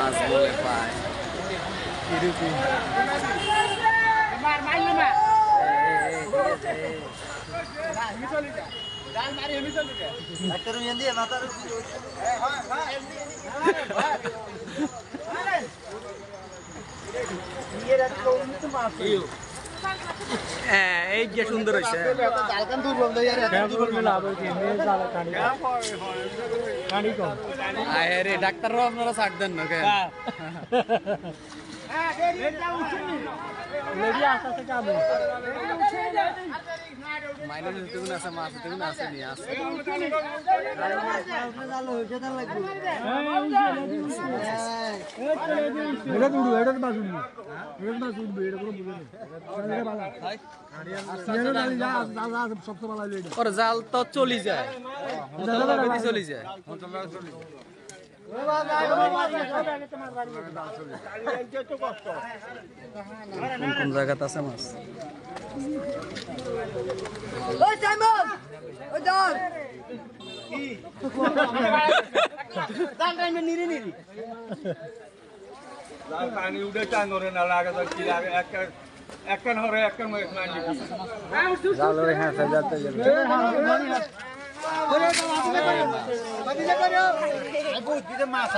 মাছ বলে পায় এরকম এই যে সুন্দর হয়েছে রে ডাক্তাররাও আপনারা ছাড় দেন না কেন মাইনে তেমন আছে মাছ তেমন আছে নিয়ে আসে জাল তো চলি যায় চলি যায় কোন জায়গাতে আছে মাছ পানি উঠে চান ধরে না লাগে তো কি লাগে একটা ধরে একটা মাছ